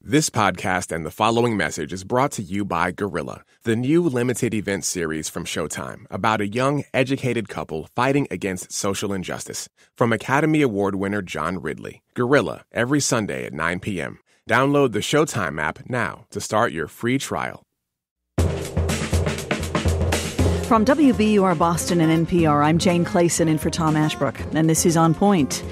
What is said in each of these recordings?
This podcast and the following message is brought to you by Gorilla, the new limited event series from Showtime about a young, educated couple fighting against social injustice. From Academy Award winner John Ridley. Gorilla, every Sunday at 9 p.m. Download the Showtime app now to start your free trial. From WBUR Boston and NPR, I'm Jane Clayson in for Tom Ashbrook, and this is On Point.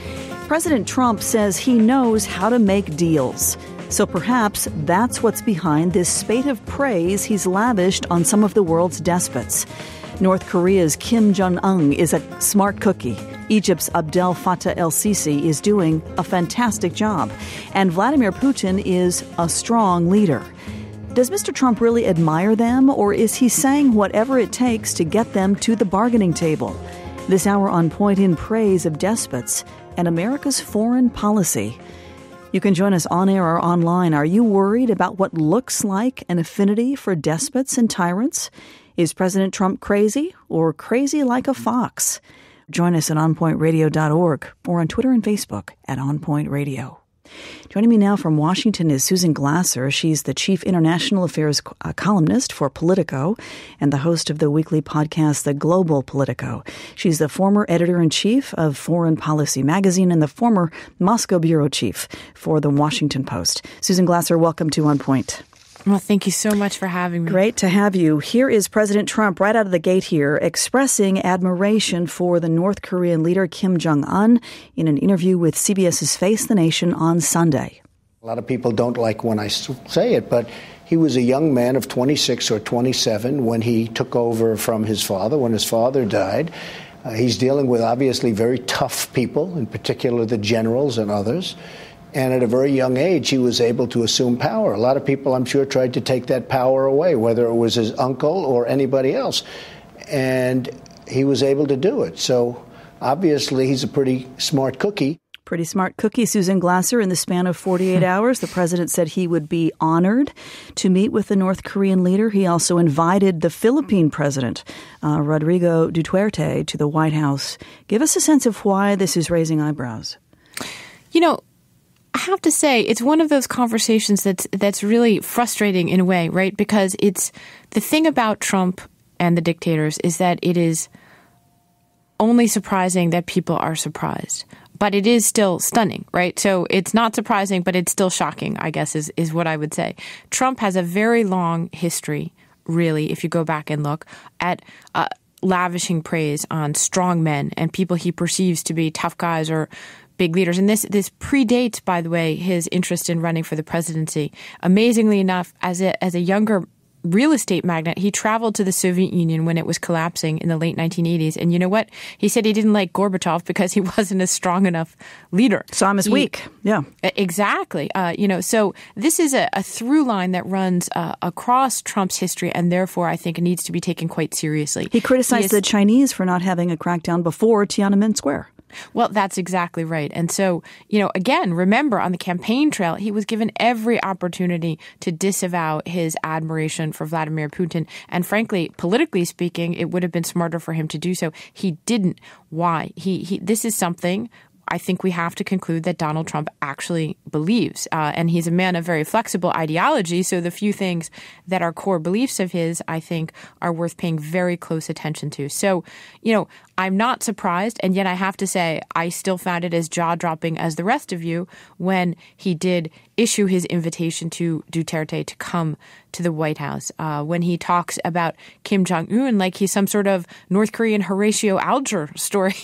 President Trump says he knows how to make deals. So perhaps that's what's behind this spate of praise he's lavished on some of the world's despots. North Korea's Kim Jong-un is a smart cookie. Egypt's Abdel Fattah el-Sisi is doing a fantastic job. And Vladimir Putin is a strong leader. Does Mr. Trump really admire them, or is he saying whatever it takes to get them to the bargaining table? This hour on Point in praise of despots and America's foreign policy. You can join us on air or online. Are you worried about what looks like an affinity for despots and tyrants? Is President Trump crazy or crazy like a fox? Join us at onpointradio.org or on Twitter and Facebook at onpointradio. Joining me now from Washington is Susan Glasser. She's the chief international affairs columnist for Politico and the host of the weekly podcast, The Global Politico. She's the former editor-in-chief of Foreign Policy magazine and the former Moscow bureau chief for The Washington Post. Susan Glasser, welcome to On Point. Well, thank you so much for having me. Great to have you. Here is President Trump right out of the gate here expressing admiration for the North Korean leader Kim Jong-un in an interview with CBS's Face the Nation on Sunday. A lot of people don't like when I say it, but he was a young man of 26 or 27 when he took over from his father, when his father died. He's dealing with obviously very tough people, in particular the generals and others. And at a very young age, he was able to assume power. A lot of people, I'm sure, tried to take that power away, whether it was his uncle or anybody else. And he was able to do it. So obviously, he's a pretty smart cookie. Pretty smart cookie, Susan Glasser. In the span of 48 hours, the president said he would be honored to meet with the North Korean leader. He also invited the Philippine president, Rodrigo Duterte, to the White House. Give us a sense of why this is raising eyebrows. You know, I have to say, it's one of those conversations that's really frustrating in a way, right? Because it's the thing about Trump and the dictators is that it is only surprising that people are surprised. But it is still stunning, right? So it's not surprising, but it's still shocking, I guess, is what I would say. Trump has a very long history, really, if you go back and look, at lavishing praise on strong men and people he perceives to be tough guys or big leaders. And this predates, by the way, his interest in running for the presidency. Amazingly enough, as a younger real estate magnate, he traveled to the Soviet Union when it was collapsing in the late 1980s. And you know what? He said he didn't like Gorbachev because he wasn't a strong enough leader. Saw him as weak. Yeah. Exactly. So this is a through line that runs across Trump's history, and therefore I think it needs to be taken quite seriously. He criticized the Chinese for not having a crackdown before Tiananmen Square. Well, that's exactly right. And so, again, remember on the campaign trail, he was given every opportunity to disavow his admiration for Vladimir Putin. And frankly, politically speaking, it would have been smarter for him to do so. He didn't. Why? This is something I think we have to conclude that Donald Trump actually believes. And he's a man of very flexible ideology. So the few things that are core beliefs of his, I think, are worth paying very close attention to. So, I'm not surprised. And yet I have to say, I still found it as jaw-dropping as the rest of you when he did issue his invitation to Duterte to come to the White House. When he talks about Kim Jong-un like he's some sort of North Korean Horatio Alger story,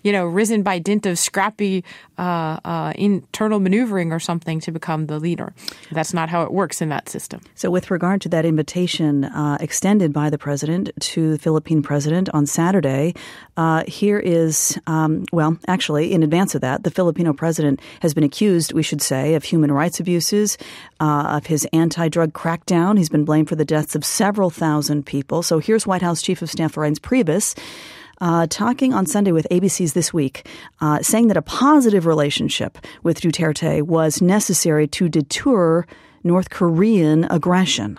risen by dint of scrappy internal maneuvering or something to become the leader. That's not how it works in that system. So with regard to that invitation extended by the president to the Philippine president on Saturday, here is, actually, in advance of that, the Filipino president has been accused, we should say, of human rights abuses, of his anti-drug crackdown. He's been blamed for the deaths of several thousand people. So here's White House Chief of Staff Reince Priebus talking on Sunday with ABC's This Week, saying that a positive relationship with Duterte was necessary to deter North Korean aggression.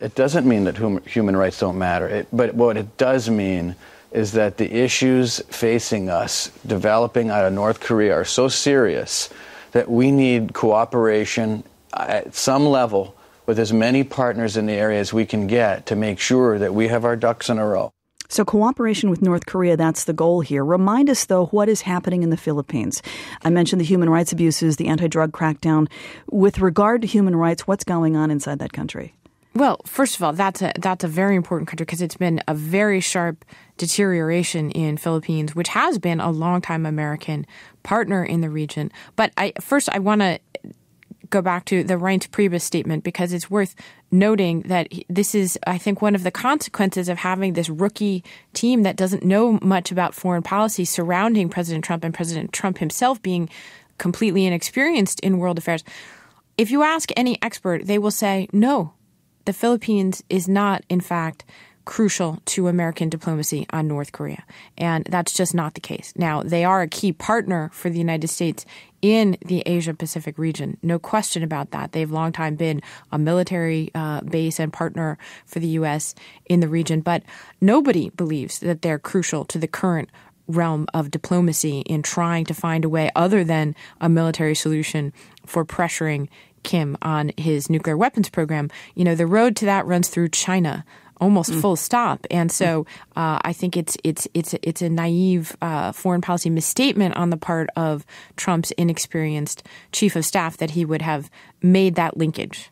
It doesn't mean that human rights don't matter, but what it does mean is that the issues facing us developing out of North Korea are so serious that we need cooperation at some level with as many partners in the area as we can get to make sure that we have our ducks in a row. So cooperation with North Korea, that's the goal here. Remind us, though, what is happening in the Philippines. I mentioned the human rights abuses, the anti-drug crackdown. With regard to human rights, what's going on inside that country? Well, first of all, that's a very important country because it's been a very sharp deterioration in Philippines, which has been a longtime American partner in the region. But I want to go back to the Reince Priebus statement because it's worth noting that this is, I think, one of the consequences of having this rookie team that doesn't know much about foreign policy surrounding President Trump and President Trump himself being completely inexperienced in world affairs. If you ask any expert, they will say, no, the Philippines is not, in fact, crucial to American diplomacy on North Korea. And that's just not the case. Now, they are a key partner for the United States in the Asia-Pacific region. No question about that. They've long time been a military base and partner for the U.S. in the region. But nobody believes that they're crucial to the current realm of diplomacy in trying to find a way other than a military solution for pressuring Kim on his nuclear weapons program. You know, the road to that runs through China, almost full stop. And so I think it's a naive foreign policy misstatement on the part of Trump's inexperienced chief of staff that he would have made that linkage.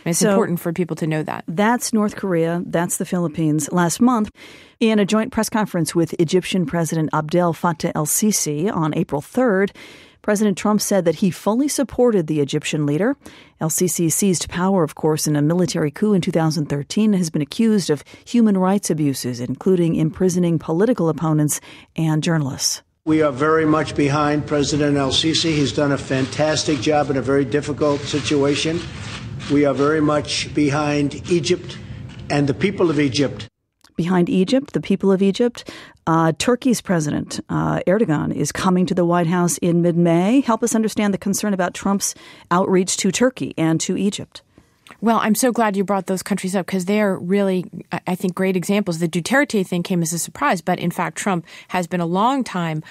And it's important for people to know that. That's North Korea. That's the Philippines. Last month, in a joint press conference with Egyptian President Abdel Fattah el-Sisi on April 3rd, President Trump said that he fully supported the Egyptian leader. El-Sisi seized power, of course, in a military coup in 2013 and has been accused of human rights abuses, including imprisoning political opponents and journalists. We are very much behind President el-Sisi. He's done a fantastic job in a very difficult situation. We are very much behind Egypt and the people of Egypt. Behind Egypt, the people of Egypt. Turkey's President Erdogan is coming to the White House in mid-May. Help us understand the concern about Trump's outreach to Turkey and to Egypt. Well, I'm so glad you brought those countries up because they are really, I think, great examples. The Duterte thing came as a surprise, but in fact, Trump has been a long time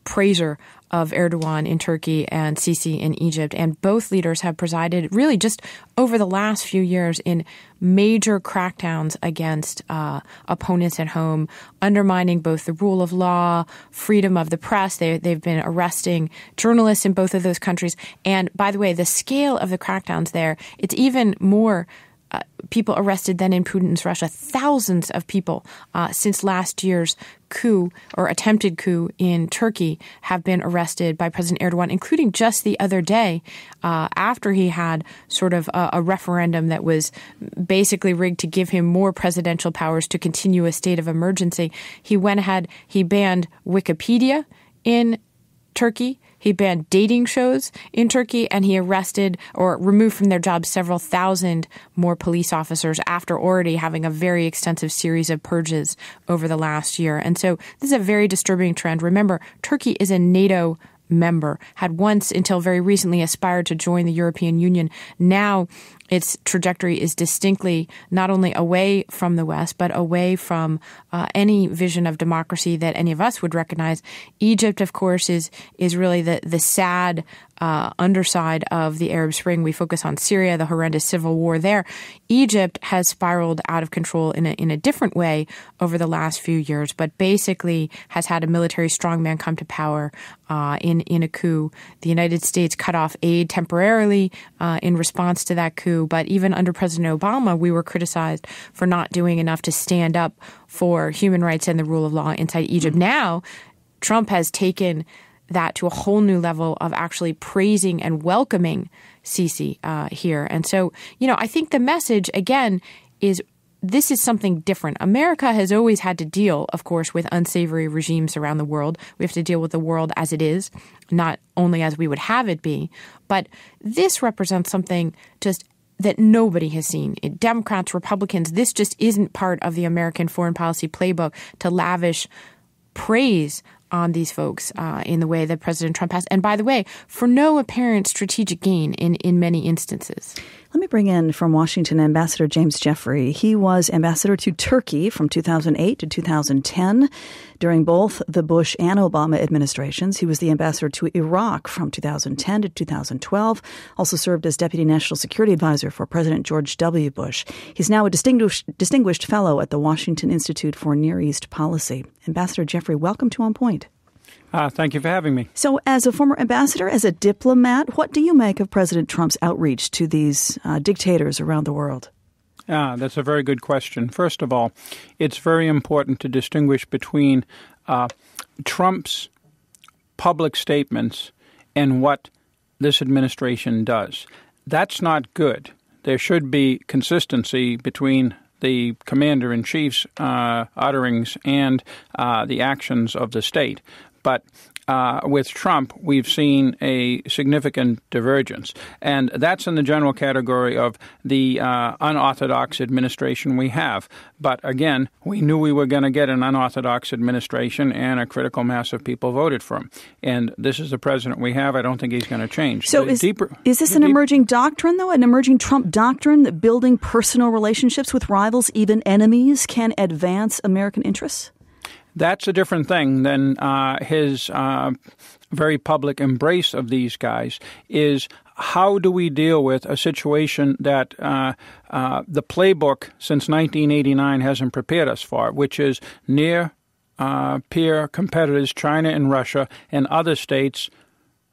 praiser of Erdogan in Turkey and Sisi in Egypt. And both leaders have presided really just over the last few years in major crackdowns against opponents at home, undermining both the rule of law, freedom of the press. They've been arresting journalists in both of those countries. And by the way, the scale of the crackdowns there, it's even more people arrested than in Putin's Russia. Thousands of people since last year's coup or attempted coup in Turkey have been arrested by President Erdogan, including just the other day after he had sort of a referendum that was basically rigged to give him more presidential powers to continue a state of emergency. He went ahead, he banned Wikipedia in Turkey. He banned dating shows in Turkey, and he arrested or removed from their jobs several thousand more police officers after already having a very extensive series of purges over the last year. And so this is a very disturbing trend. Remember, Turkey is a NATO member, had once until very recently aspired to join the European Union. Now its trajectory is distinctly not only away from the West, but away from any vision of democracy that any of us would recognize. Egypt, of course, is really the sad underside of the Arab Spring. We focus on Syria, the horrendous civil war there. Egypt has spiraled out of control in a different way over the last few years, but basically has had a military strongman come to power in a coup. The United States cut off aid temporarily in response to that coup. But even under President Obama, we were criticized for not doing enough to stand up for human rights and the rule of law inside Egypt. Now, Trump has taken that to a whole new level of actually praising and welcoming Sisi here. And so, I think the message, again, is this is something different. America has always had to deal, of course, with unsavory regimes around the world. We have to deal with the world as it is, not only as we would have it be. But this represents something just that nobody has seen. Democrats, Republicans, this just isn't part of the American foreign policy playbook to lavish praise on these folks in the way that President Trump has. And by the way, for no apparent strategic gain in many instances. Let me bring in from Washington Ambassador James Jeffrey. He was ambassador to Turkey from 2008 to 2010. During both the Bush and Obama administrations, he was the ambassador to Iraq from 2010 to 2012, also served as Deputy National Security Advisor for President George W. Bush. He's now a distinguished fellow at the Washington Institute for Near East Policy. Ambassador Jeffrey, welcome to On Point. Thank you for having me. So as a former ambassador, as a diplomat, what do you make of President Trump's outreach to these dictators around the world? That's a very good question. First of all, it's very important to distinguish between Trump's public statements and what this administration does. That's not good. There should be consistency between the commander-in-chief's utterings and the actions of the state. But with Trump, we've seen a significant divergence. And that's in the general category of the unorthodox administration we have. But again, we knew we were going to get an unorthodox administration, and a critical mass of people voted for him. And this is the president we have. I don't think he's going to change. So is this an emerging doctrine, though, an emerging Trump doctrine that building personal relationships with rivals, even enemies, can advance American interests? That's a different thing than his very public embrace of these guys. Is how do we deal with a situation that the playbook since 1989 hasn't prepared us for, which is near peer competitors, China and Russia, and other states,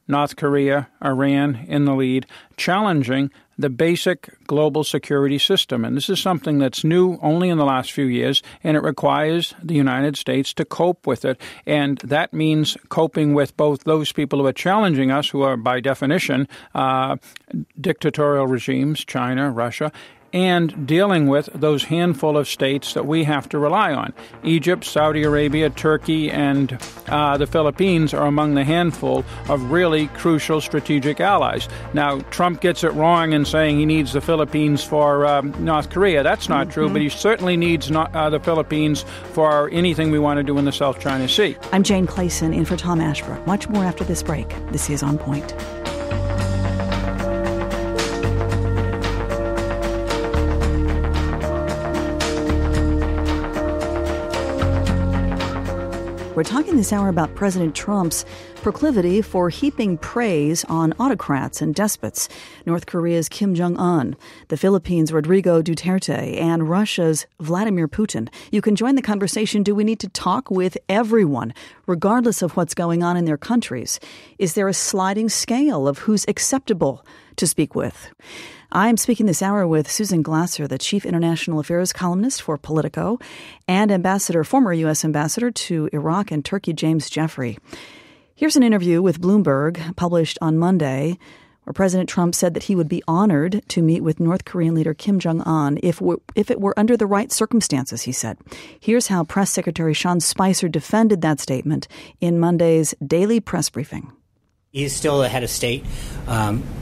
North Korea, Iran in the lead, challenging the basic global security system. And this is something that's new only in the last few years, and it requires the United States to cope with it. And that means coping with both those people who are challenging us, who are by definition dictatorial regimes, China, Russia, and dealing with those handful of states that we have to rely on. Egypt, Saudi Arabia, Turkey, and the Philippines are among the handful of really crucial strategic allies. Now, Trump gets it wrong in saying he needs the Philippines for North Korea. That's not true, but he certainly needs the Philippines for anything we want to do in the South China Sea. I'm Jane Clayson, in for Tom Ashbrook. Much more after this break. This is On Point. We're talking this hour about President Trump's proclivity for heaping praise on autocrats and despots. North Korea's Kim Jong-un, the Philippines' Rodrigo Duterte, and Russia's Vladimir Putin. You can join the conversation. Do we need to talk with everyone, regardless of what's going on in their countries? Is there a sliding scale of who's acceptable to speak with? I'm speaking this hour with Susan Glasser, the chief international affairs columnist for Politico, and former U.S. ambassador to Iraq and Turkey, James Jeffrey. Here's an interview with Bloomberg published on Monday, where President Trump said that he would be honored to meet with North Korean leader Kim Jong-un if it were under the right circumstances, he said. Here's how Press Secretary Sean Spicer defended that statement in Monday's daily press briefing. He's still the head of state,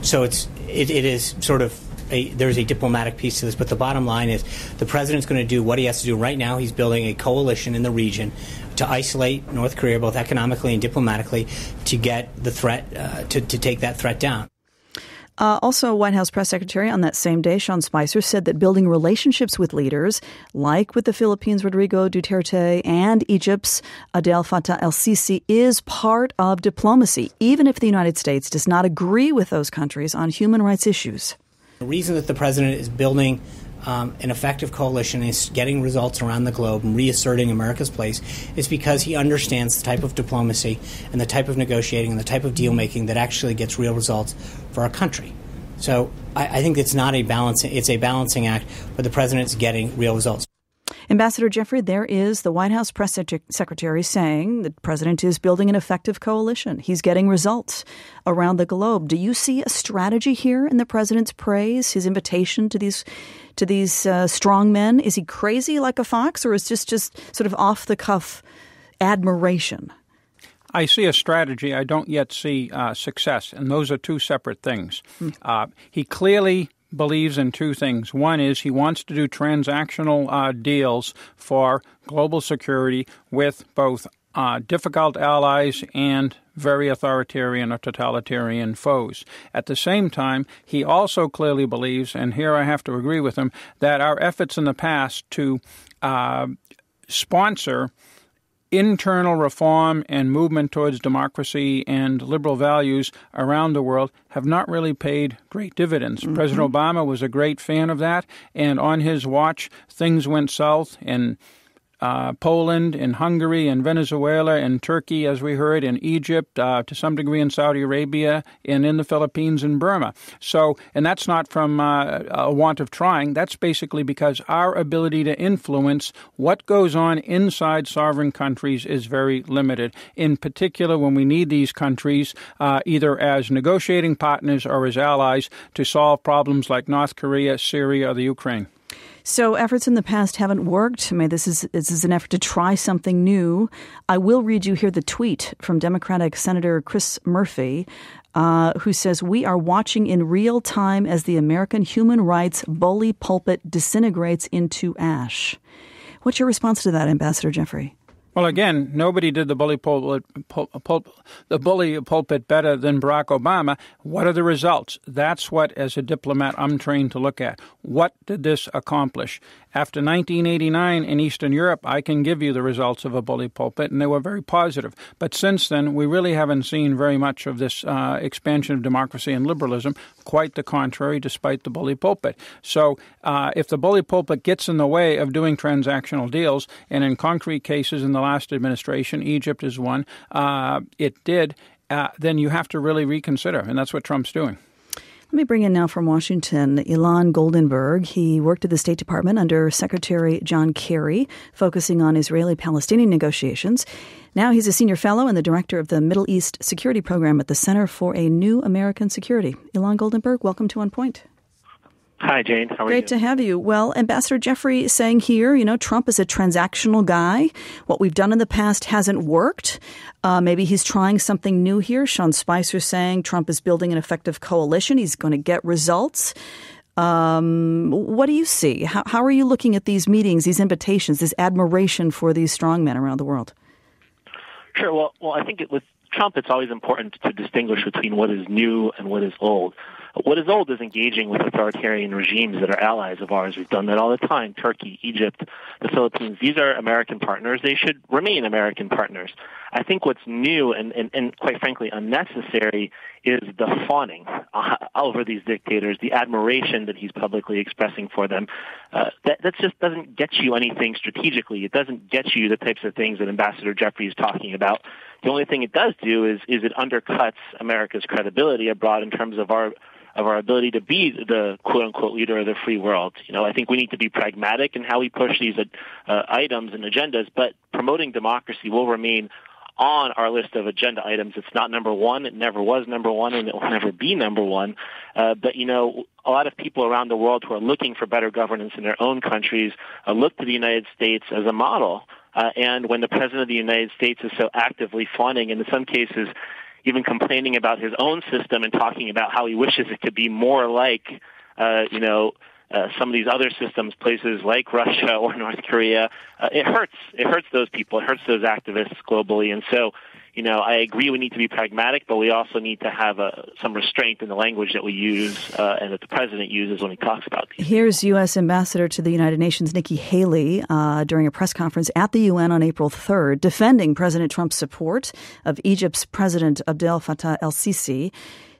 so it is sort of there's a diplomatic piece to this, but the bottom line is the president's going to do what he has to do. Right now, he's building a coalition in the region to isolate North Korea, both economically and diplomatically, to get the threat, to take that threat down. Also, White House press secretary on that same day, Sean Spicer, said that building relationships with leaders, like with the Philippines' Rodrigo Duterte and Egypt's Abdel Fattah el-Sisi, is part of diplomacy, even if the United States does not agree with those countries on human rights issues. The reason that the president is building an effective coalition is getting results around the globe and reasserting America's place is because he understands the type of diplomacy and the type of negotiating and the type of deal-making that actually gets real results for our country. So I think it's a balancing act, but the president's getting real results. Ambassador Jeffrey, there is the White House press secretary saying the president is building an effective coalition. He's getting results around the globe. Do you see a strategy here in the president's praise, his invitation to these strong men? Is he crazy like a fox, or is this just sort of off-the-cuff admiration? I see a strategy. I don't yet see success, and those are two separate things. He clearly believes in two things. One is he wants to do transactional deals for global security with both difficult allies and very authoritarian or totalitarian foes. At the same time, he also clearly believes, and here I have to agree with him, that our efforts in the past to sponsor internal reform and movement towards democracy and liberal values around the world have not really paid great dividends. Mm-hmm. President Obama was a great fan of that, and on his watch, things went south in Poland, in Hungary, in Venezuela, in Turkey, as we heard, in Egypt, to some degree in Saudi Arabia, and in the Philippines and Burma. So, and that's not from a want of trying. That's basically because our ability to influence what goes on inside sovereign countries is very limited, in particular when we need these countries either as negotiating partners or as allies to solve problems like North Korea, Syria, or the Ukraine. So efforts in the past haven't worked. I mean, this is an effort to try something new. I will read you here the tweet from Democratic Senator Chris Murphy, who says, "We are watching in real time as the American human rights bully pulpit disintegrates into ash." What's your response to that, Ambassador Jeffrey? Well, again, nobody did the bully pulpit better than Barack Obama. What are the results? That's what, as a diplomat, I'm trained to look at. What did this accomplish? After 1989 in Eastern Europe, I can give you the results of a bully pulpit, and they were very positive. But since then, we really haven't seen very much of this expansion of democracy and liberalism. Quite the contrary, despite the bully pulpit. So if the bully pulpit gets in the way of doing transactional deals, and in concrete cases in the last administration, Egypt is one, it did, then you have to really reconsider, and that's what Trump's doing. Let me bring in now from Washington, Ilan Goldenberg. He worked at the State Department under Secretary John Kerry, focusing on Israeli-Palestinian negotiations. Now he's a senior fellow and the director of the Middle East Security Program at the Center for a New American Security. Ilan Goldenberg, welcome to On Point. Hi, Jane. How are you? Great to have you. Well, Ambassador Jeffrey is saying here, Trump is a transactional guy. What we've done in the past hasn't worked. Maybe he's trying something new here. Sean Spicer saying Trump is building an effective coalition. He's going to get results. What do you see? How are you looking at these meetings, these invitations, this admiration for these strongmen around the world? Sure. Well, I think with Trump, it's always important to distinguish between what is new and what is old. What is old is engaging with authoritarian regimes that are allies of ours. We've done that all the time. Turkey, Egypt, the Philippines. These are American partners. They should remain American partners. I think what's new and quite frankly unnecessary is the fawning over these dictators, the admiration that he's publicly expressing for them. That just doesn't get you anything strategically. It doesn't get you the types of things that Ambassador Jeffrey is talking about. The only thing it does do is it undercuts America's credibility abroad in terms of our ability to be the quote-unquote leader of the free world. I think we need to be pragmatic in how we push these items and agendas, but promoting democracy will remain on our list of agenda items. It's not number one. It never was number one, and it will never be number one. But, a lot of people around the world who are looking for better governance in their own countries look to the United States as a model. And when the President of the United States is so actively fawning, and in some cases even complaining about his own system and talking about how he wishes it could be more like, some of these other systems, places like Russia or North Korea, it hurts. It hurts those people. It hurts those activists globally. And so, I agree we need to be pragmatic, but we also need to have some restraint in the language that we use and that the president uses when he talks about these. Here's U.S. Ambassador to the United Nations Nikki Haley during a press conference at the UN on April 3rd, defending President Trump's support of Egypt's President Abdel Fattah el-Sisi,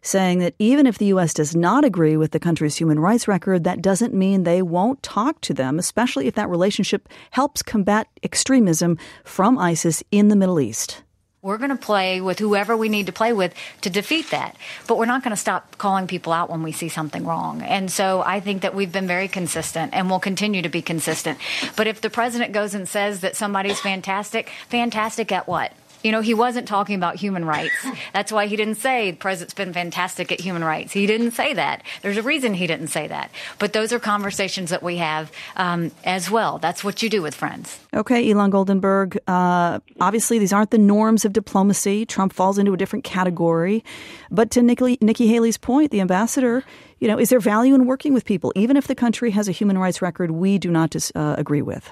saying that even if the U.S. does not agree with the country's human rights record, that doesn't mean they won't talk to them, especially if that relationship helps combat extremism from ISIS in the Middle East. We're going to play with whoever we need to play with to defeat that. But we're not going to stop calling people out when we see something wrong. And so I think that we've been very consistent and will continue to be consistent. But if the president goes and says that somebody's fantastic at what? He wasn't talking about human rights. That's why he didn't say the president's been fantastic at human rights. He didn't say that. There's a reason he didn't say that. But those are conversations that we have as well. That's what you do with friends. Okay, Ilan Goldenberg, obviously these aren't the norms of diplomacy. Trump falls into a different category. But to Nikki Haley's point, the ambassador, is there value in working with people, even if the country has a human rights record we do not agree with?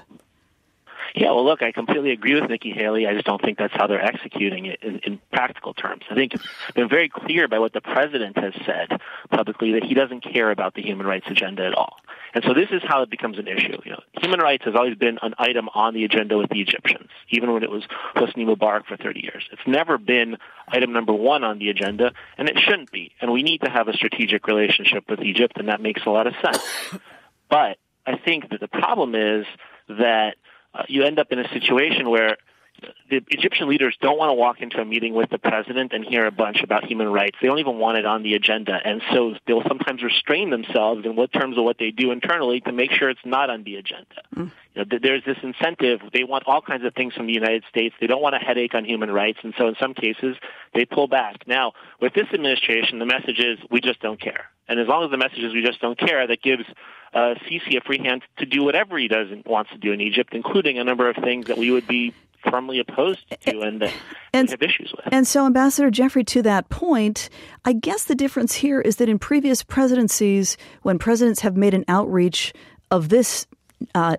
Yeah, well, look, I completely agree with Nikki Haley. I just don't think that's how they're executing it in practical terms. I think it's been very clear by what the president has said publicly that he doesn't care about the human rights agenda at all. And so this is how it becomes an issue. Human rights has always been an item on the agenda with the Egyptians, even when it was Hosni Mubarak for 30 years. It's never been item number one on the agenda, and it shouldn't be. And we need to have a strategic relationship with Egypt, and that makes a lot of sense. But I think that the problem is that you end up in a situation where the Egyptian leaders don't want to walk into a meeting with the president and hear a bunch about human rights. They don't even want it on the agenda. And so they'll sometimes restrain themselves in terms of what they do internally to make sure it's not on the agenda. There's this incentive. They want all kinds of things from the United States. They don't want a headache on human rights. And so in some cases, they pull back. Now, with this administration, the message is we just don't care. And as long as the message is we just don't care, that gives Sisi a free hand to do whatever he wants to do in Egypt, including a number of things that we would be firmly opposed to and we have issues with. And so, Ambassador Jeffrey, to that point, I guess the difference here is that in previous presidencies, when presidents have made an outreach of this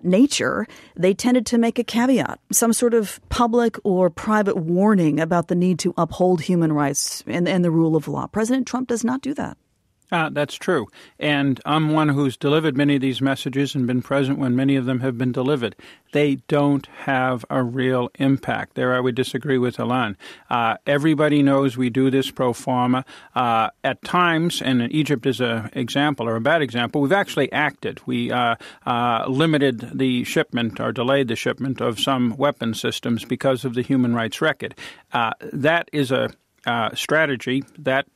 nature, they tended to make a caveat, some sort of public or private warning about the need to uphold human rights and the rule of law. President Trump does not do that. That's true. And I'm one who's delivered many of these messages and been present when many of them have been delivered. They don't have a real impact. There I would disagree with Ilan. Everybody knows we do this pro forma. At times, and Egypt is an example or a bad example, we've actually acted. We limited the shipment or delayed the shipment of some weapon systems because of the human rights record. That is a strategy that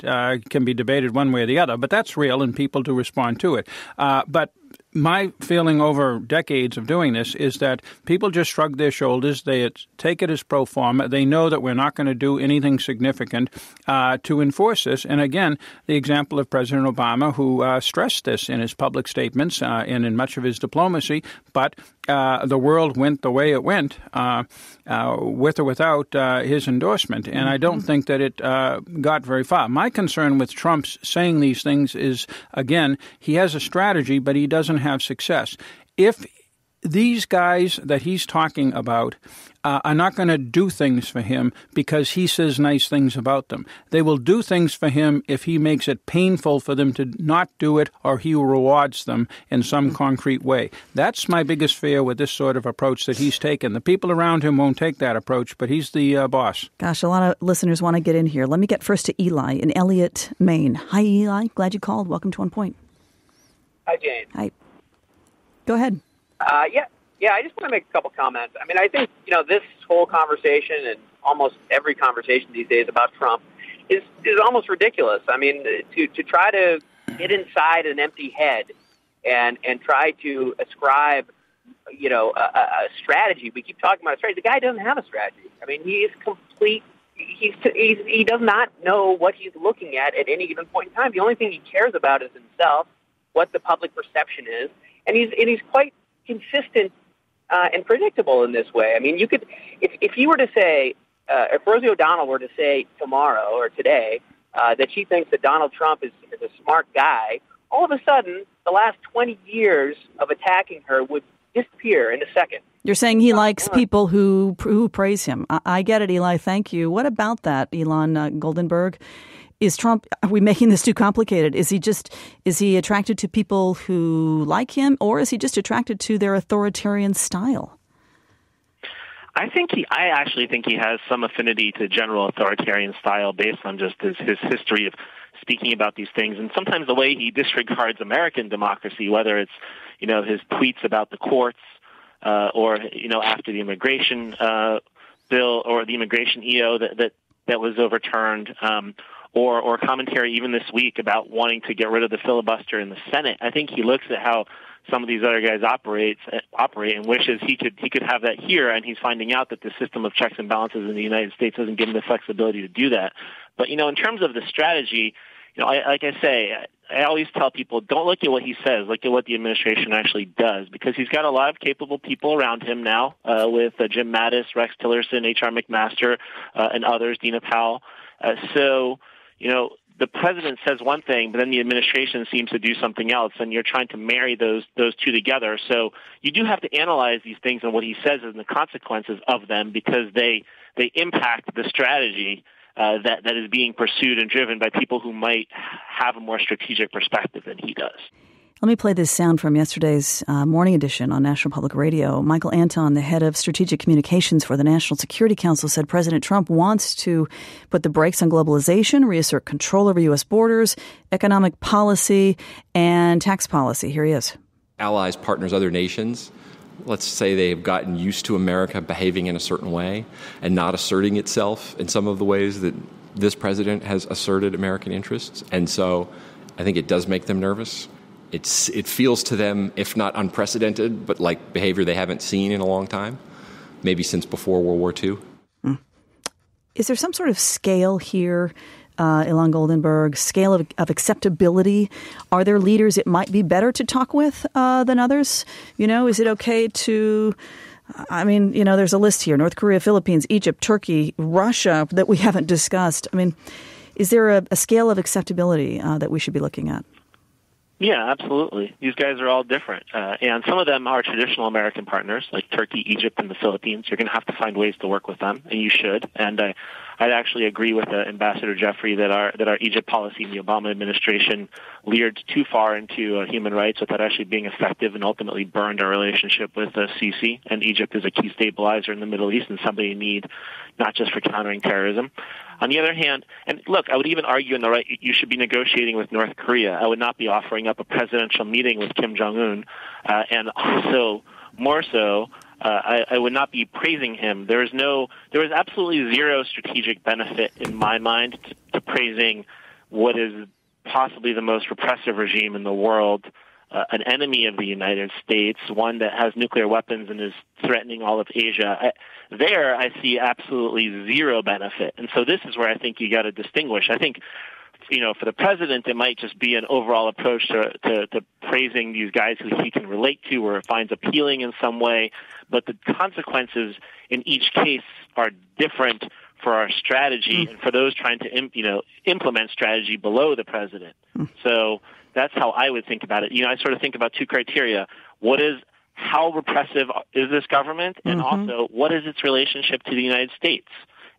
can be debated one way or the other, but that's real and people do respond to it. But my feeling over decades of doing this is that people just shrug their shoulders. They take it as pro forma. They know that we're not going to do anything significant to enforce this. And again, the example of President Obama, who stressed this in his public statements and in much of his diplomacy, but the world went the way it went, with or without his endorsement. And I don't think that it got very far. My concern with Trump's saying these things is, again, he has a strategy, but he doesn't have success. If these guys that he's talking about are not going to do things for him because he says nice things about them. They will do things for him if he makes it painful for them to not do it or he rewards them in some concrete way. That's my biggest fear with this sort of approach that he's taken. The people around him won't take that approach, but he's the boss. Gosh, a lot of listeners want to get in here. Let me get first to Eli in Elliott, Maine. Hi, Eli. Glad you called. Welcome to On Point. Hi, Jane. Hi. Go ahead. Yeah, I just want to make a couple comments. I mean, I think, this whole conversation and almost every conversation these days about Trump is almost ridiculous. I mean, to try to get inside an empty head and try to ascribe, a strategy. We keep talking about a strategy. The guy doesn't have a strategy. I mean, he is complete. He does not know what he's looking at any given point in time. The only thing he cares about is himself, what the public perception is, and he's quite consistent and predictable in this way. I mean, you could, if you were to say, if Rosie O'Donnell were to say tomorrow or today that she thinks that Donald Trump is a smart guy, all of a sudden, the last 20 years of attacking her would disappear in a second. You're saying he likes people who praise him. I get it, Eli. Thank you. What about that, Elon Goldenberg? Is Trump, are we making this too complicated? Is he attracted to people who like him, or is he just attracted to their authoritarian style? I actually think he has some affinity to general authoritarian style based on just his history of speaking about these things, and sometimes the way he disregards American democracy, whether it's, his tweets about the courts, or, after the immigration bill or the immigration EO that was overturned, or commentary even this week about wanting to get rid of the filibuster in the Senate. I think he looks at how some of these other guys operate and wishes he could have that here, and he's finding out that the system of checks and balances in the United States doesn't give him the flexibility to do that. But, in terms of the strategy, I always tell people, don't look at what he says, look at what the administration actually does, because he's got a lot of capable people around him now, with Jim Mattis, Rex Tillerson, H.R. McMaster, and others, Dina Powell. The president says one thing, but then the administration seems to do something else, and you're trying to marry those two together. So you do have to analyze these things and what he says and the consequences of them, because they impact the strategy that is being pursued and driven by people who might have a more strategic perspective than he does. Let me play this sound from yesterday's morning edition on National Public Radio. Michael Anton, the head of strategic communications for the National Security Council, said President Trump wants to put the brakes on globalization, reassert control over U.S. borders, economic policy, and tax policy. Here he is. Allies, partners, other nations, let's say they've gotten used to America behaving in a certain way and not asserting itself in some of the ways that this president has asserted American interests. And so I think it does make them nervous. It feels to them, if not unprecedented, but like behavior they haven't seen in a long time, maybe since before World War II. Is there some sort of scale here, Ilan Goldenberg, scale of acceptability? Are there leaders it might be better to talk with than others? Is it okay to... there's a list here: North Korea, Philippines, Egypt, Turkey, Russia that we haven't discussed. Is there a scale of acceptability that we should be looking at? Yeah, absolutely. These guys are all different. And some of them are traditional American partners, like Turkey, Egypt, and the Philippines. You're going to have to find ways to work with them, and you should. And I'd actually agree with Ambassador Jeffrey that our Egypt policy in the Obama administration leered too far into human rights without actually being effective, and ultimately burned our relationship with Sisi. And Egypt is a key stabilizer in the Middle East and somebody you need not just for countering terrorism. On the other hand, and look, I would even argue in the right, you should be negotiating with North Korea. I would not be offering up a presidential meeting with Kim Jong-un, and also more so, I would not be praising him. There is absolutely zero strategic benefit in my mind to praising what is possibly the most repressive regime in the world, an enemy of the United States, one that has nuclear weapons and is threatening all of Asia. There, I see absolutely zero benefit. And so this is where I think you got to distinguish. I think, for the president, it might just be an overall approach to praising these guys who he can relate to or finds appealing in some way. But the consequences in each case are different for our strategy and for those trying to, implement strategy below the president. So that's how I would think about it. I sort of think about two criteria. How repressive is this government? And also, what is its relationship to the United States?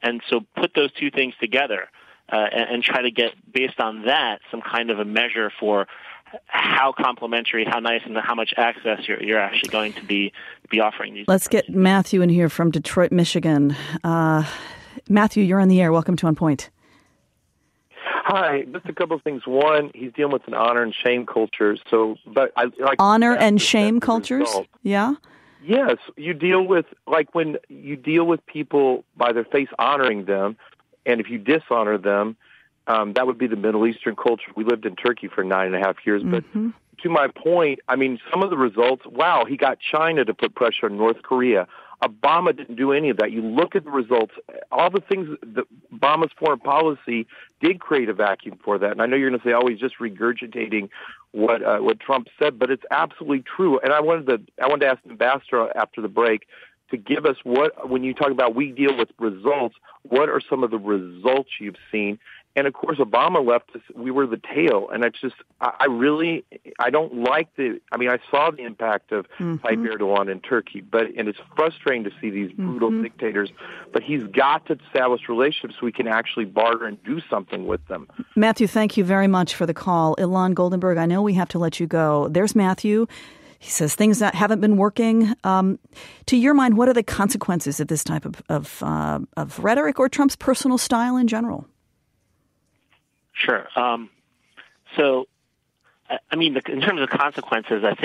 And so put those two things together and try to get, based on that, some kind of a measure for how complimentary, how nice, and how much access you're actually going to be offering these. Let's get Matthew in here from Detroit, Michigan. Matthew, you're on the air. Welcome to On Point. Hi, just a couple of things. One, he's dealing with an honor and shame culture. Honor and shame cultures? Yeah. Yes, you deal with when you deal with people by their face honoring them, and if you dishonor them, that would be the Middle Eastern culture. We lived in Turkey for 9.5 years, but to my point, some of the results. Wow, he got China to put pressure on North Korea. Obama didn't do any of that. You look at the results, all the things that Obama's foreign policy did create a vacuum for that. And I know you're going to say, oh, he's just regurgitating what Trump said, but it's absolutely true. And I wanted to ask the ambassador after the break to give us when you talk about we deal with results, what are some of the results you've seen? And of course, Obama left us, we were the tail. And it's just, I don't like I saw the impact of Tayyip Erdogan in Turkey, and it's frustrating to see these brutal dictators, but he's got to establish relationships so we can actually barter and do something with them. Matthew, thank you very much for the call. Ilan Goldenberg, I know we have to let you go. There's Matthew. He says things that haven't been working. To your mind, what are the consequences of this type of rhetoric or Trump's personal style in general? Sure. In terms of consequences, I would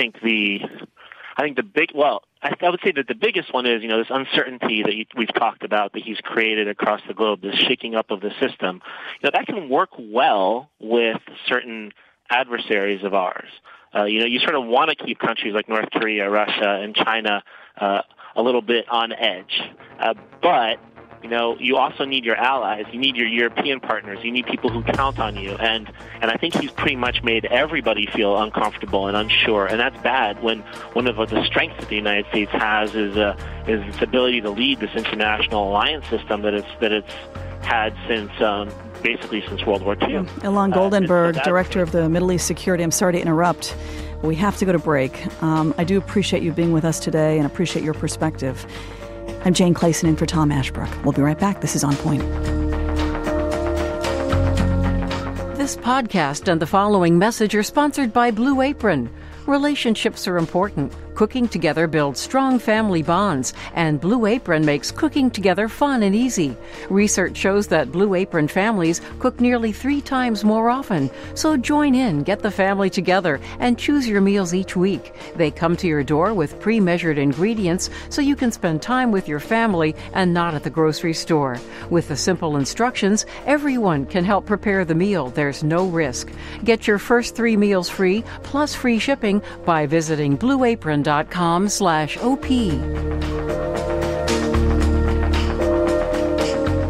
say that the biggest one is, this uncertainty that we've talked about that he's created across the globe, this shaking up of the system. That can work well with certain adversaries of ours. You sort of want to keep countries like North Korea, Russia, and China a little bit on edge. But you also need your allies. You need your European partners. You need people who count on you. And I think he's pretty much made everybody feel uncomfortable and unsure. And that's bad when one of the strengths that the United States has is its ability to lead this international alliance system that it's had since World War II. Ilan Goldenberg, Director of the Middle East Security. I'm sorry to interrupt. We have to go to break. I do appreciate you being with us today and appreciate your perspective. I'm Jane Clayson in for Tom Ashbrook. We'll be right back. This is On Point. This podcast and the following message are sponsored by Blue Apron. Relationships are important. Cooking together builds strong family bonds, and Blue Apron makes cooking together fun and easy. Research shows that Blue Apron families cook nearly 3 times more often. So join in, get the family together, and choose your meals each week. They come to your door with pre-measured ingredients so you can spend time with your family and not at the grocery store. With the simple instructions, everyone can help prepare the meal. There's no risk. Get your first 3 meals free, plus free shipping, by visiting blueapron.com/OP.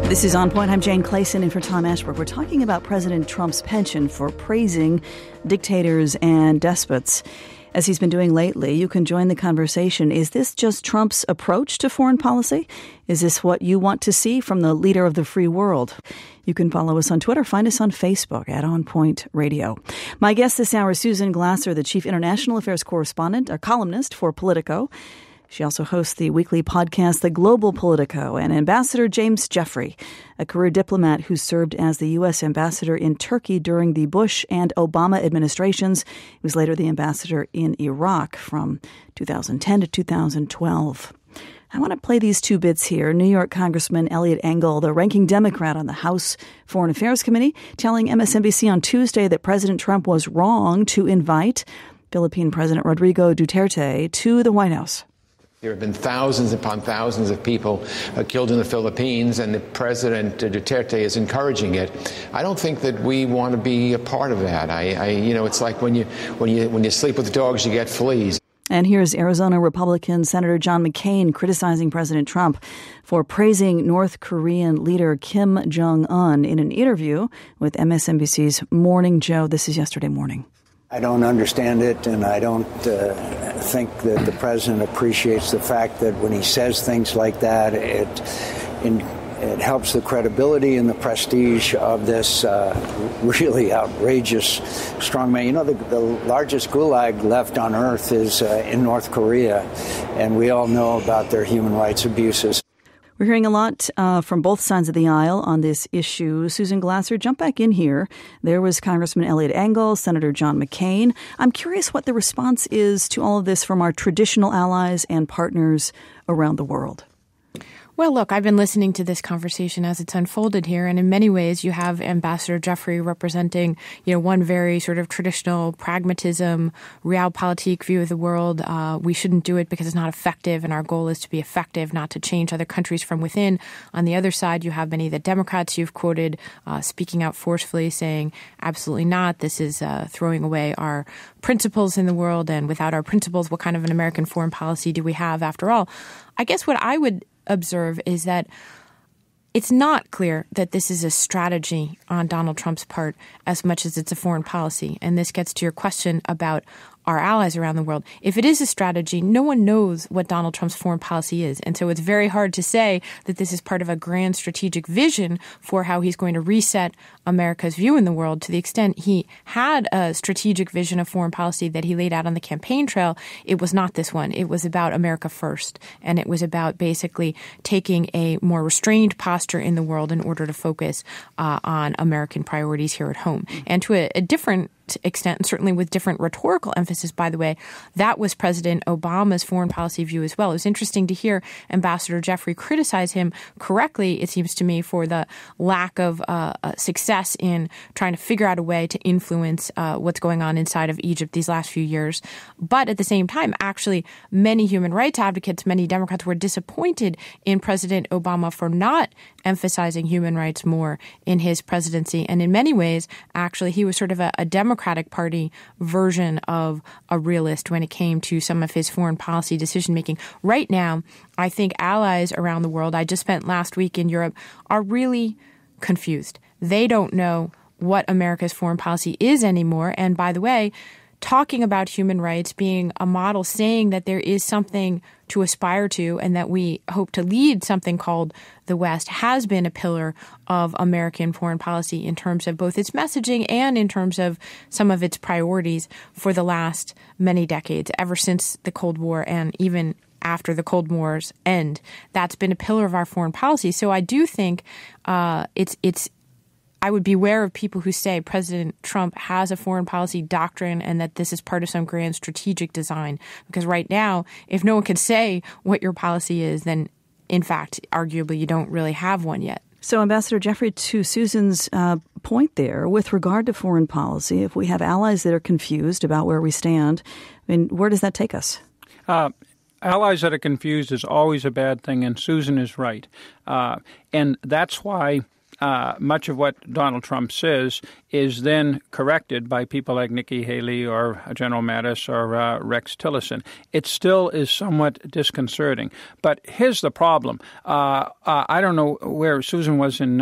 This is On Point. I'm Jane Clayson in for Tom Ashbrook. We're talking about President Trump's penchant for praising dictators and despots, as he's been doing lately. You can join the conversation. Is this just Trump's approach to foreign policy? Is this what you want to see from the leader of the free world? You can follow us on Twitter. Find us on Facebook at On Point Radio. My guest this hour is Susan Glasser, the chief international affairs correspondent, a columnist for Politico. She also hosts the weekly podcast, The Global Politico, and Ambassador James Jeffrey, a career diplomat who served as the U.S. ambassador in Turkey during the Bush and Obama administrations. He was later the ambassador in Iraq from 2010 to 2012. I want to play these 2 bits here. New York Congressman Eliot Engel, the ranking Democrat on the House Foreign Affairs Committee, telling MSNBC on Tuesday that President Trump was wrong to invite Philippine President Rodrigo Duterte to the White House. There have been thousands upon thousands of people killed in the Philippines, and the President Duterte is encouraging it. I don't think that we want to be a part of that. It's like when you sleep with dogs, you get fleas. And here's Arizona Republican Senator John McCain criticizing President Trump for praising North Korean leader Kim Jong-un in an interview with MSNBC's Morning Joe. This is yesterday morning. I don't understand it, and I don't think that the president appreciates the fact that when he says things like that, it helps the credibility and the prestige of this really outrageous strongman. You know, the largest gulag left on earth is in North Korea, and we all know about their human rights abuses. We're hearing a lot from both sides of the aisle on this issue. Susan Glasser, jump back in here. There was Congressman Eliot Engel, Senator John McCain. I'm curious what the response is to all of this from our traditional allies and partners around the world. Well, look, I've been listening to this conversation as it's unfolded here, and in many ways you have Ambassador Jeffrey representing, one very sort of traditional pragmatism, realpolitik view of the world. We shouldn't do it because it's not effective, and our goal is to be effective, not to change other countries from within. On the other side, you have many of the Democrats you've quoted speaking out forcefully, saying, absolutely not, this is throwing away our principles in the world, and without our principles, what kind of an American foreign policy do we have after all? I guess what I would observe is that it's not clear that this is a strategy on Donald Trump's part as much as it's a foreign policy. And this gets to your question about our allies around the world. If it is a strategy, no one knows what Donald Trump's foreign policy is. And so it's very hard to say that this is part of a grand strategic vision for how he's going to reset America's view in the world. To the extent he had a strategic vision of foreign policy that he laid out on the campaign trail, it was not this one. It was about America first. And it was about basically taking a more restrained posture in the world in order to focus on American priorities here at home. And to a different extent, and certainly with different rhetorical emphasis, by the way, that was President Obama's foreign policy view as well. It was interesting to hear Ambassador Jeffrey criticize him correctly, it seems to me, for the lack of success in trying to figure out a way to influence what's going on inside of Egypt these last few years. But at the same time, actually, many human rights advocates, many Democrats were disappointed in President Obama for not emphasizing human rights more in his presidency. And in many ways, actually, he was sort of a Democratic Party version of a realist when it came to some of his foreign policy decision-making. Right now, I think allies around the world, I just spent last week in Europe, are really confused. They don't know what America's foreign policy is anymore. And by the way, talking about human rights being a model, saying that there is something to aspire to and that we hope to lead something called the West has been a pillar of American foreign policy in terms of both its messaging and in terms of some of its priorities for the last many decades, ever since the Cold War and even after the Cold War's end. That's been a pillar of our foreign policy. So I do think it's I would beware of people who say President Trump has a foreign policy doctrine and that this is part of some grand strategic design. Because right now, if no one can say what your policy is, then in fact, arguably, you don't really have one yet. So, Ambassador Jeffrey, to Susan's point there, with regard to foreign policy, if we have allies that are confused about where we stand, I mean, where does that take us? Allies that are confused is always a bad thing, and Susan is right. And that's why much of what Donald Trump says is then corrected by people like Nikki Haley or General Mattis or Rex Tillerson. It still is somewhat disconcerting. But here's the problem. I don't know where Susan was in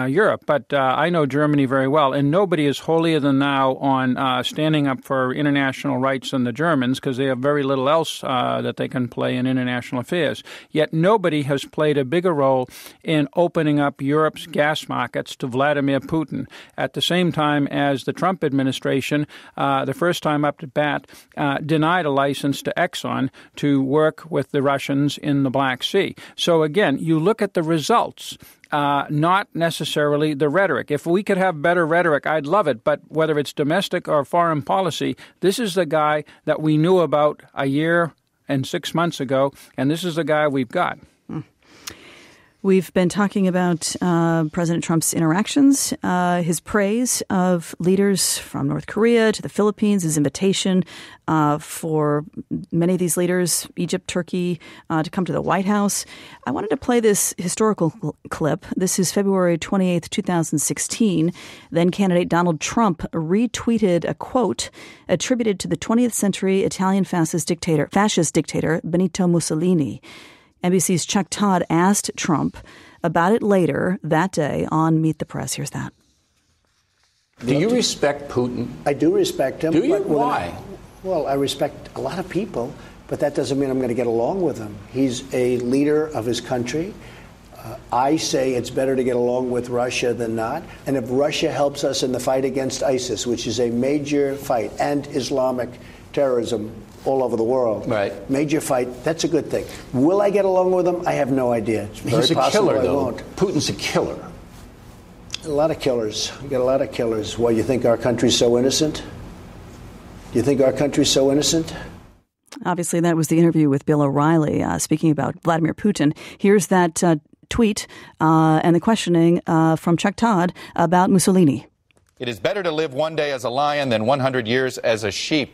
Europe, but I know Germany very well, and nobody is holier than thou on standing up for international rights than the Germans because they have very little else that they can play in international affairs. Yet nobody has played a bigger role in opening up Europe's gas markets to Vladimir Putin at the same time as the Trump administration, the first time up to bat, denied a license to Exxon to work with the Russians in the Black Sea. So again, you look at the results, not necessarily the rhetoric. If we could have better rhetoric, I'd love it. But whether it's domestic or foreign policy, this is the guy that we knew about a year and 6 months ago, and this is the guy we've got. We've been talking about President Trump's interactions, his praise of leaders from North Korea to the Philippines, his invitation for many of these leaders, Egypt, Turkey, to come to the White House. I wanted to play this historical clip. This is February 28th, 2016. Then candidate Donald Trump retweeted a quote attributed to the 20th century Italian fascist dictator Benito Mussolini. NBC's Chuck Todd asked Trump about it later that day on Meet the Press. Here's that. Do you respect Putin? I do respect him. Do you? Why? Well, I respect a lot of people, but that doesn't mean I'm going to get along with him. He's a leader of his country. I say it's better to get along with Russia than not. And if Russia helps us in the fight against ISIS, which is a major fight, and Islamic terrorism all over the world. Right. Major fight. That's a good thing. Will I get along with him? I have no idea. It's very He's a possible killer, I though. won't. Putin's a killer. A lot of killers. We got a lot of killers. Why, you think our country's so innocent? You think our country's so innocent? Obviously, that was the interview with Bill O'Reilly speaking about Vladimir Putin. Here's that tweet and the questioning from Chuck Todd about Mussolini. It is better to live one day as a lion than 100 years as a sheep.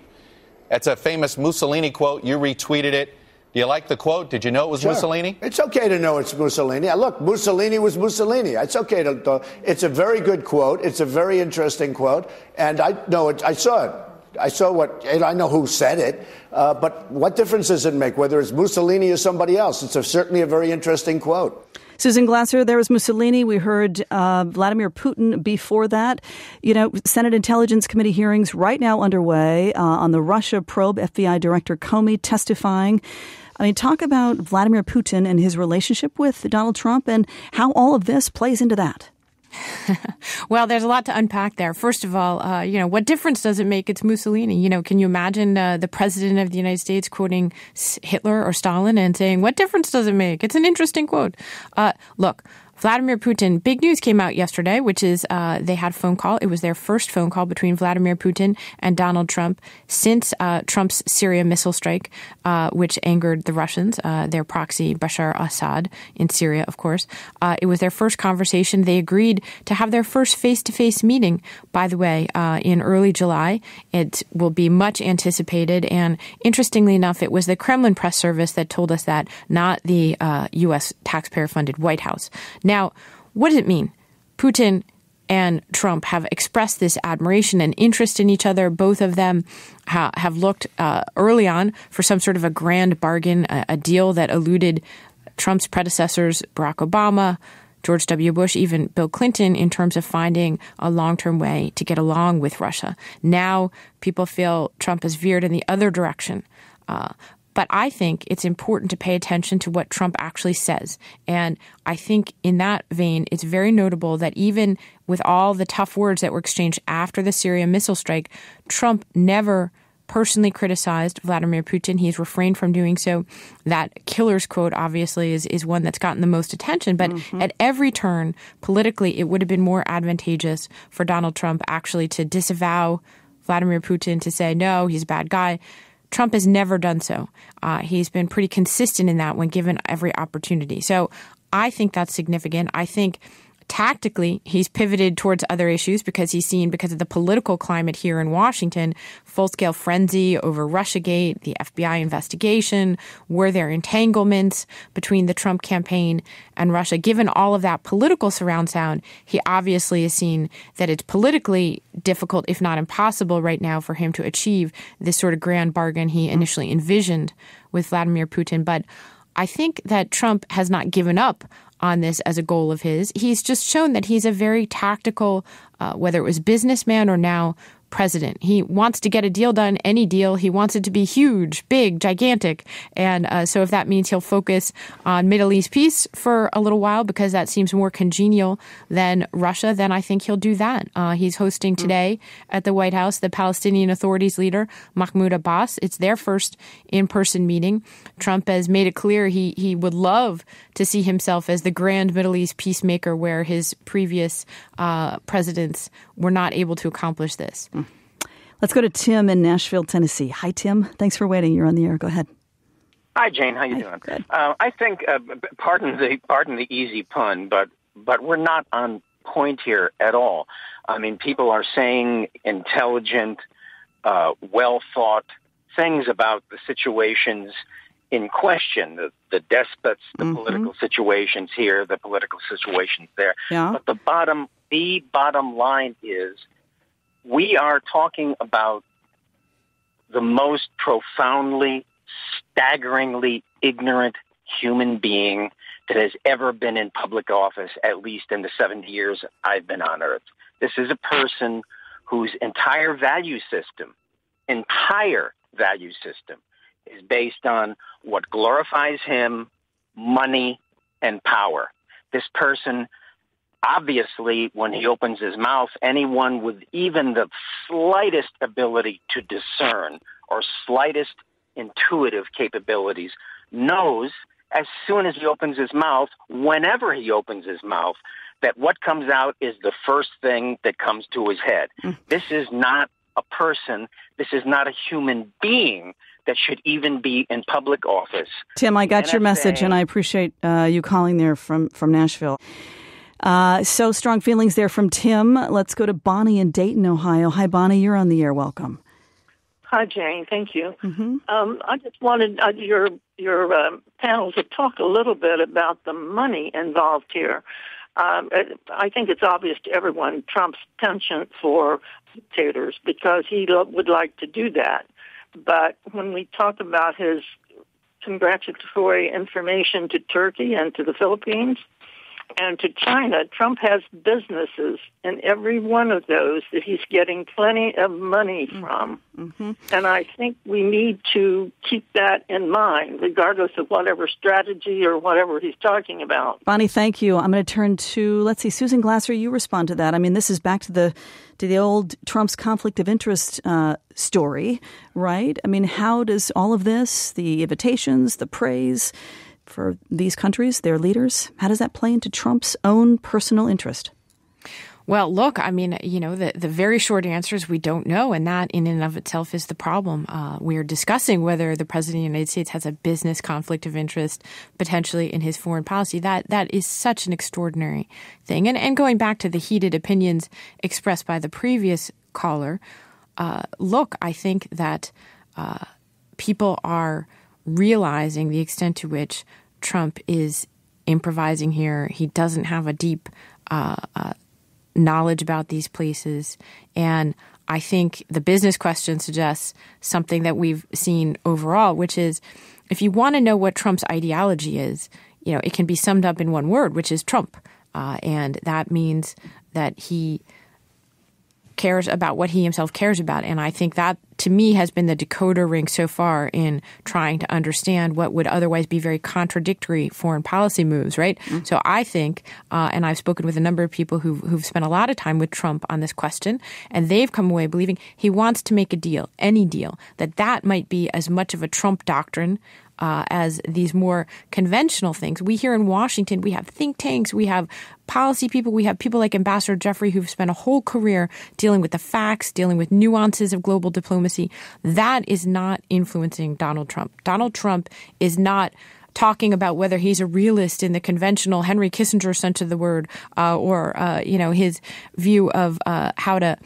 That's a famous Mussolini quote. You retweeted it. Do you like the quote? Did you know it was Mussolini? It's okay to know it's Mussolini. Look, Mussolini was Mussolini. It's okay to. It's a very good quote. It's a very interesting quote. And I know it. I saw it. I saw what. And I know who said it. But what difference does it make whether it's Mussolini or somebody else? It's certainly a very interesting quote. Susan Glasser, there was Mussolini. We heard Vladimir Putin before that. You know, Senate Intelligence Committee hearings right now underway on the Russia probe. FBI Director Comey testifying. I mean, talk about Vladimir Putin and his relationship with Donald Trump and how all of this plays into that. Well, there's a lot to unpack there. First of all, what difference does it make? It's Mussolini. You know, can you imagine the president of the United States quoting Hitler or Stalin and saying, what difference does it make? It's an interesting quote. Look, Vladimir Putin, big news came out yesterday, which is they had a phone call. It was their first phone call between Vladimir Putin and Donald Trump since Trump's Syria missile strike, which angered the Russians, their proxy Bashar Assad in Syria, of course. It was their first conversation. They agreed to have their first face-to-face meeting, by the way, in early July. It will be much anticipated. And interestingly enough, it was the Kremlin press service that told us that, not the U.S. taxpayer-funded White House. Now, what does it mean? Putin and Trump have expressed this admiration and interest in each other. Both of them have looked early on for some sort of a grand bargain, a deal that eluded Trump's predecessors, Barack Obama, George W. Bush, even Bill Clinton, in terms of finding a long-term way to get along with Russia. Now people feel Trump has veered in the other direction. But I think it's important to pay attention to what Trump actually says. And I think in that vein, it's very notable that even with all the tough words that were exchanged after the Syria missile strike, Trump never personally criticized Vladimir Putin. He's refrained from doing so. That killer's quote, obviously, is one that's gotten the most attention. But at every turn, politically, it would have been more advantageous for Donald Trump actually to disavow Vladimir Putin, to say, no, he's a bad guy. Trump has never done so. He's been pretty consistent in that when given every opportunity. So I think that's significant. I think tactically, he's pivoted towards other issues because he's seen, because of the political climate here in Washington, full-scale frenzy over Russiagate, the FBI investigation, were there entanglements between the Trump campaign and Russia? Given all of that political surround sound, he obviously has seen that it's politically difficult, if not impossible right now, for him to achieve this sort of grand bargain he initially envisioned with Vladimir Putin. But I think that Trump has not given up on this as a goal of his. He's just shown that he's a very tactical, whether it was businessman or now president. He wants to get a deal done, any deal. He wants it to be huge, big, gigantic. And so if that means he'll focus on Middle East peace for a little while because that seems more congenial than Russia, then I think he'll do that. He's hosting today at the White House the Palestinian Authority's leader, Mahmoud Abbas. It's their first in-person meeting. Trump has made it clear he would love to see himself as the grand Middle East peacemaker where his previous presidents were not able to accomplish this. Let's go to Tim in Nashville, Tennessee. Hi, Tim. Thanks for waiting. You're on the air. Go ahead. Hi, Jane. How you doing? Good. I think, pardon the easy pun, but we're not on point here at all. I mean, people are saying intelligent, well thought things about the situations in question, the despots, the political situations here, the political situations there. Yeah. But the bottom line is, we are talking about the most profoundly, staggeringly ignorant human being that has ever been in public office, at least in the 70 years I've been on Earth. This is a person whose entire value system is based on what glorifies him, money, and power. This person, obviously, when he opens his mouth, anyone with even the slightest ability to discern or slightest intuitive capabilities knows as soon as he opens his mouth, whenever he opens his mouth, that what comes out is the first thing that comes to his head. This is not a person. This is not a human being that should even be in public office. Tim, I got your message, and I appreciate you calling there from Nashville. So strong feelings there from Tim. Let's go to Bonnie in Dayton, Ohio. Hi, Bonnie. You're on the air. Welcome. Hi, Jane. Thank you. I just wanted your panel to talk a little bit about the money involved here. I think it's obvious to everyone Trump's penchant for dictators because he would like to do that. But when we talk about his congratulatory information to Turkey and to the Philippines and to China, Trump has businesses in every one of those that he's getting plenty of money from. And I think we need to keep that in mind, regardless of whatever strategy or whatever he's talking about. Bonnie, thank you. I'm going to turn to, let's see, Susan Glasser, you respond to that. I mean, this is back to the old Trump's conflict of interest story, right? I mean, how does all of this, the invitations, the praise for these countries, their leaders, how does that play into Trump's own personal interest? Well, look, I mean, you know, the very short answer is we don't know. And that in and of itself is the problem. We are discussing whether the president of the United States has a business conflict of interest potentially in his foreign policy. That is such an extraordinary thing. And going back to the heated opinions expressed by the previous caller, look, I think that people are realizing the extent to which Trump is improvising here. He doesn't have a deep knowledge about these places. And I think the business question suggests something that we've seen overall, which is if you want to know what Trump's ideology is, you know, it can be summed up in one word, which is Trump. And that means that he cares about what he himself cares about. And I think that to me, has been the decoder ring so far in trying to understand what would otherwise be very contradictory foreign policy moves, right? Mm-hmm. So I think, and I've spoken with a number of people who've spent a lot of time with Trump on this question, and they've come away believing he wants to make a deal, any deal, that might be as much of a Trump doctrine as these more conventional things. We here in Washington, we have think tanks, we have policy people, we have people like Ambassador Jeffrey who've spent a whole career dealing with the facts, dealing with nuances of global diplomacy. That is not influencing Donald Trump. Donald Trump is not talking about whether he's a realist in the conventional Henry Kissinger sense of the word, or his view of how to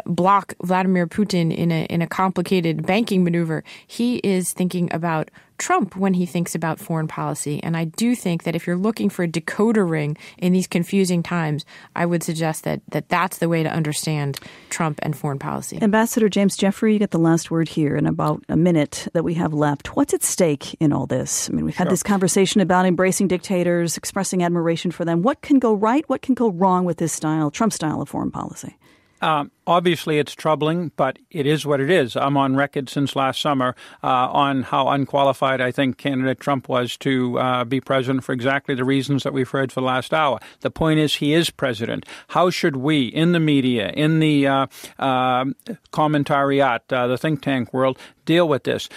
block Vladimir Putin in a complicated banking maneuver. He is thinking about Trump when he thinks about foreign policy. And I do think that if you're looking for a decoder ring in these confusing times, I would suggest that that's the way to understand Trump and foreign policy. Ambassador James Jeffrey, you get the last word here in about a minute that we have left. What's at stake in all this? I mean, we've had this conversation about embracing dictators, expressing admiration for them. What can go right? What can go wrong with this style, Trump style of foreign policy? Obviously, it's troubling, but it is what it is. I'm on record since last summer on how unqualified I think candidate Trump was to be president for exactly the reasons that we've heard for the last hour. The point is he is president. How should we, in the media, in the commentariat, the think tank world, deal with this?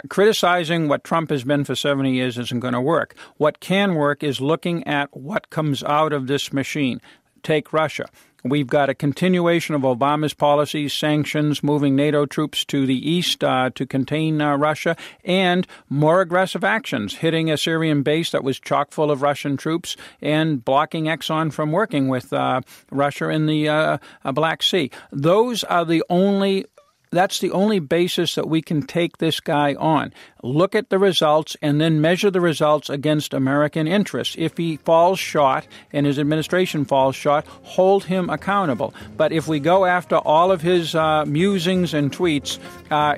Criticizing what Trump has been for 70 years isn't going to work. What can work is looking at what comes out of this machine. Take Russia. We've got a continuation of Obama's policies, sanctions, moving NATO troops to the east to contain Russia, and more aggressive actions, hitting a Syrian base that was chock full of Russian troops and blocking Exxon from working with Russia in the Black Sea. That's the only basis that we can take this guy on. Look at the results and then measure the results against American interests. If he falls short and his administration falls short, hold him accountable. But if we go after all of his musings and tweets,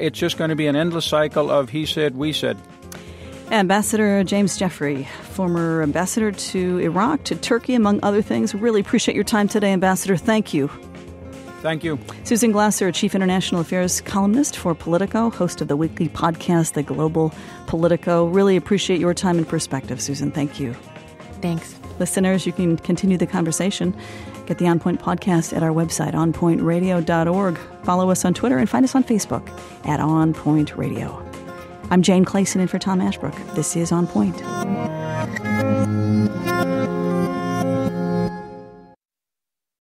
it's just going to be an endless cycle of he said, we said. Ambassador James Jeffrey, former ambassador to Iraq, to Turkey, among other things. Really appreciate your time today, Ambassador. Thank you. Thank you. Susan Glasser, Chief International Affairs columnist for Politico, host of the weekly podcast, The Global Politico. Really appreciate your time and perspective, Susan. Thank you. Thanks. Listeners, you can continue the conversation. Get the On Point podcast at our website, onpointradio.org. Follow us on Twitter and find us on Facebook at On Point Radio. I'm Jane Clayson in for Tom Ashbrook. This is On Point.